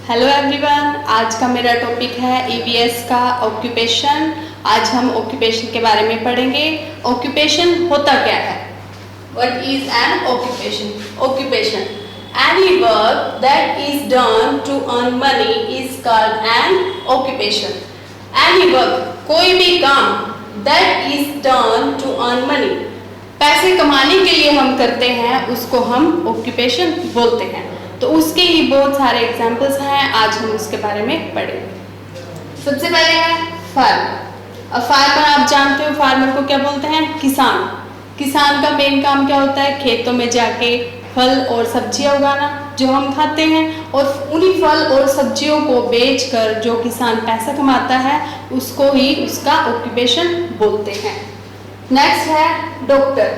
Hello everyone, आज का मेरा टॉपिक है ईवीएस का ऑक्यूपेशन। आज हम ऑक्यूपेशन के बारे में पढ़ेंगे। ऑक्यूपेशन होता क्या है? What is an occupation? Occupation, any work that is done to earn money is called an occupation. Any work, कोई भी काम that is done to earn money, पैसे कमाने के लिए हम करते हैं, उसको हम ऑक्यूपेशन बोलते हैं। तो उसके ही बहुत सारे एग्जाम्पल्स हैं, आज हम उसके बारे में पढ़ेंगे। सबसे पहले है फार्मर। अब फार्मर, आप जानते हो फार्मर को क्या बोलते हैं? किसान। किसान का मेन काम क्या होता है? खेतों में जाके फल और सब्जियां उगाना जो हम खाते हैं, और उन्हीं फल और सब्जियों को बेचकर जो किसान पैसा कमाता है उसको ही उसका ऑक्यूपेशन बोलते हैं। नेक्स्ट है doctor.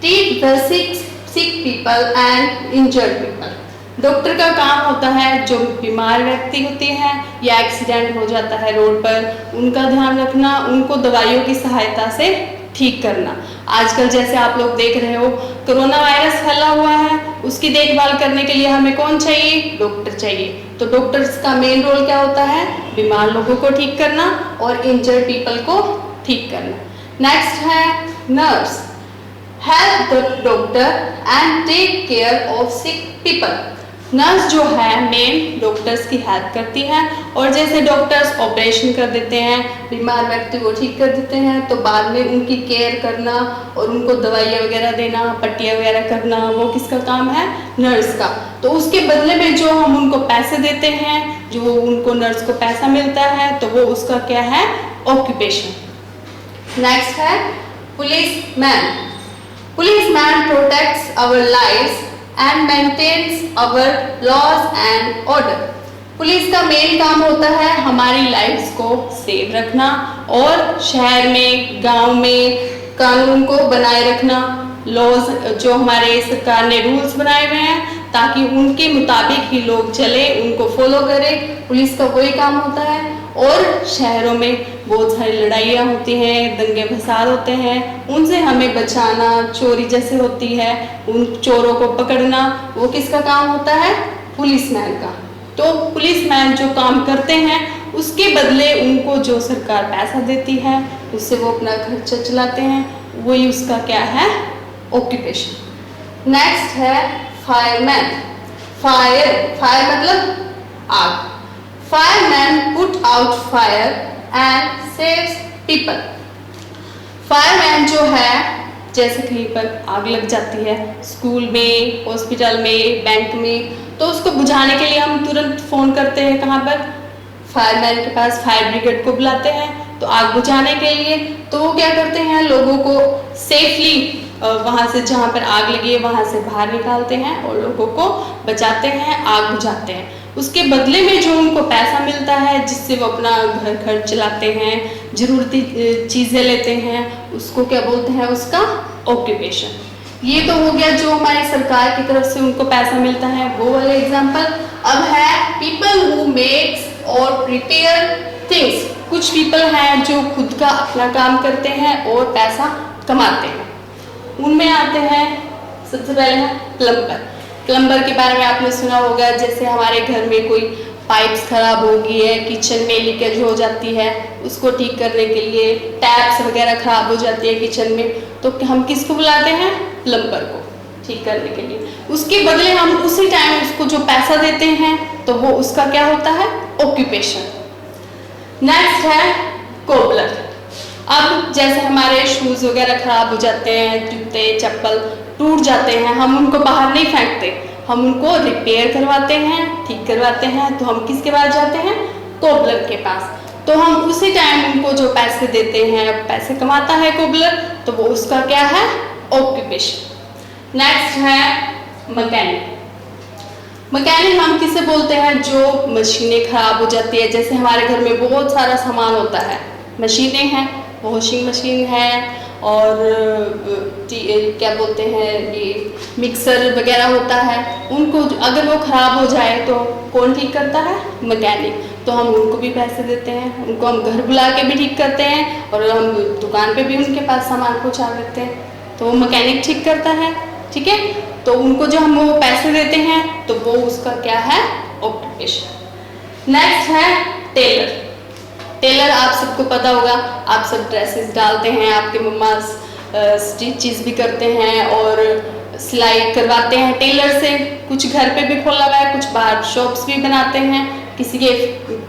Treat the sick people and injured people. Doctor का काम होता है जो बीमार व्यक्ति होते हैं या एक्सीडेंट हो जाता है रोड पर, उनका ध्यान रखना, उनको दवाइयों की सहायता से ठीक करना। आजकल जैसे आप लोग देख रहे हो कोरोना वायरस फैला हुआ है, उसकी देखभाल करने के लिए हमें कौन चाहिए? डॉक्टर चाहिए। तो डॉक्टर्स का मेन रोल क्या होता है? बीमार लोगों को ठीक करना और इंजर्ड पीपल को ठीक करना। नेक्स्ट है nurse. Help the doctor and take care of sick people. Nurse जो है मेन डॉक्टर्स की हेल्प करती है, और जैसे डॉक्टर्स ऑपरेशन कर देते हैं, बीमार व्यक्ति को ठीक कर देते हैं, तो बाद में उनकी केयर करना और उनको दवाइयाँ वगैरह देना, पट्टियाँ वगैरह करना, वो किसका काम है? नर्स का। तो उसके बदले में जो हम उनको पैसे देते हैं, जो उनको नर्स को पैसा मिलता है, तो वो उसका क्या है? ऑक्यूपेशन। नेक्स्ट है policeman. Policeman protects our lives and maintains our laws and order। Police का मेन काम होता है हमारी लाइफ्स को सेव रखना और शहर में, गांव में कानून को बनाए रखना। लॉज जो हमारे सरकार ने रूल्स बनाए हुए हैं, ताकि उनके मुताबिक ही लोग चले, उनको फॉलो करें। पुलिस का वही काम होता है। और शहरों में बहुत सारी लड़ाइयाँ होती हैं, दंगे फसाद होते हैं, उनसे हमें बचाना, चोरी जैसे होती है उन चोरों को पकड़ना, वो किसका काम होता है? पुलिसमैन का। तो पुलिसमैन जो काम करते हैं उसके बदले उनको जो सरकार पैसा देती है, उससे वो अपना खर्चा चलाते हैं, वही उसका क्या है? ऑक्यूपेशन। नेक्स्ट है फायरमैन। फायर मतलब आग। Firemen put out fire and saves people। Fireman जो है, जैसे कहीं पर आग लग जाती है, स्कूल में, हॉस्पिटल में, बैंक में, तो उसको बुझाने के लिए हम तुरंत फोन करते हैं कहाँ पर? फायरमैन के पास। फायर ब्रिगेड को बुलाते हैं तो आग बुझाने के लिए। तो वो क्या करते हैं? लोगों को सेफली वहाँ से, जहाँ पर आग लगी है वहाँ से बाहर निकालते हैं और लोगों को बचाते हैं, आग बुझाते हैं। उसके बदले में जो उनको पैसा मिलता है, जिससे वो अपना घर खर्च चलाते हैं, जरूरती चीज़ें लेते हैं, उसको क्या बोलते हैं? उसका ऑक्यूपेशन। ये तो हो गया जो हमारी सरकार की तरफ से उनको पैसा मिलता है, वो वाले एग्जाम्पल। अब है पीपल हु मेक्स और प्रिपेयर थिंग्स। कुछ पीपल हैं जो खुद का अपना काम करते हैं और पैसा कमाते हैं। उनमें आते हैं, सबसे पहले है प्लम्बर। प्लम्बर के बारे में आपने सुना होगा, जैसे हमारे घर में कोई पाइप्स खराब हो गई है, किचन में लीकेज हो जाती है, उसको ठीक करने के लिए, टैप्स वगैरह खराब हो जाती है किचन में, तो हम किसको बुलाते हैं? प्लम्बर को ठीक करने के लिए। उसके बदले हम उसी टाइम उसको जो पैसा देते हैं, तो वो उसका क्या होता है? ऑक्यूपेशन। नेक्स्ट है कोबलर। अब जैसे हमारे शूज़ वगैरह खराब हो जाते हैं, जूते चप्पल टूट जाते हैं, हम उनको बाहर नहीं फेंकते, हम उनको रिपेयर करवाते हैं, ठीक करवाते हैं। तो हम किसके पास जाते हैं? कोबलर के पास। तो हम उसी टाइम उनको जो पैसे देते हैं, पैसे कमाता है कोबलर, तो वो उसका क्या है? ऑक्यूपेशन। नेक्स्ट है मैकेनिक। मैकेनिक हम किसे बोलते हैं? जो मशीनें खराब हो जाती है, जैसे हमारे घर में बहुत सारा सामान होता है, मशीनें हैं, वॉशिंग मशीन है और क्या बोलते हैं, ये मिक्सर वगैरह होता है, उनको अगर वो खराब हो जाए तो कौन ठीक करता है? मैकेनिक। तो हम उनको भी पैसे देते हैं, उनको हम घर बुला के भी ठीक करते हैं और हम दुकान पे भी उनके पास सामान पहुंचा देते हैं, तो वो मैकेनिक ठीक करता है। ठीक है, तो उनको जो हम वो पैसे देते हैं तो वो उसका क्या है? ऑक्यूपेशन। नेक्स्ट है टेलर। टेलर आप सबको पता होगा, आप सब ड्रेसेस डालते हैं, आपके मम्मा स्टिचेस भी करते हैं और सिलाई करवाते हैं टेलर से। कुछ घर पे भी खोला हुआ है, कुछ बाहर शॉप्स भी बनाते हैं, किसी के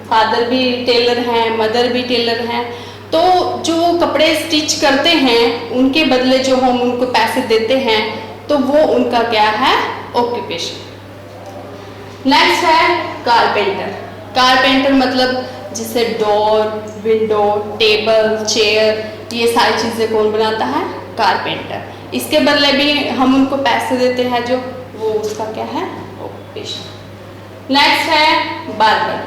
फादर भी टेलर हैं, मदर भी टेलर हैं। तो जो कपड़े स्टिच करते हैं उनके बदले जो हम उनको पैसे देते हैं, तो वो उनका क्या है, ऑक्यूपेशन। नेक्स्ट है कारपेंटर। कारपेंटर मतलब जिसे डोर, विंडो, टेबल, चेयर, ये सारी चीज़ें कौन बनाता है, कारपेंटर। इसके बदले भी हम उनको पैसे देते हैं, जो वो उसका क्या है, ऑक्यूपेशन। नेक्स्ट है बार्बर।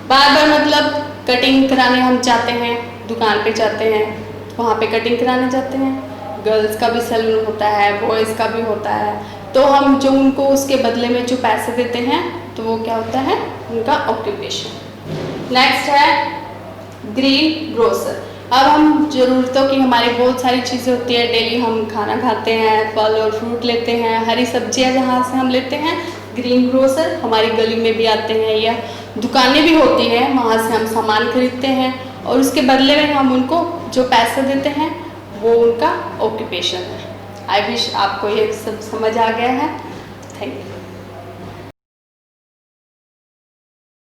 बार्बर मतलब कटिंग कराने हम जाते हैं, दुकान पे जाते हैं, वहाँ पे कटिंग कराने जाते हैं। गर्ल्स का भी सैलून होता है, बॉयज़ का भी होता है। तो हम जो उनको उसके बदले में जो पैसे देते हैं, तो वो क्या होता है, उनका ऑक्यूपेशन। नेक्स्ट है ग्रीन ग्रोसर। अब हम ज़रूरतों की हमारी बहुत सारी चीज़ें होती है, डेली हम खाना खाते हैं, फल और फ्रूट लेते हैं, हरी सब्जियां जहाँ से हम लेते हैं। ग्रीन ग्रोसर हमारी गली में भी आते हैं, या दुकानें भी होती हैं, वहाँ से हम सामान खरीदते हैं और उसके बदले में हम उनको जो पैसे देते हैं, वो उनका ऑक्यूपेशन है। आई विश आपको ये सब समझ आ गया है। Thank you.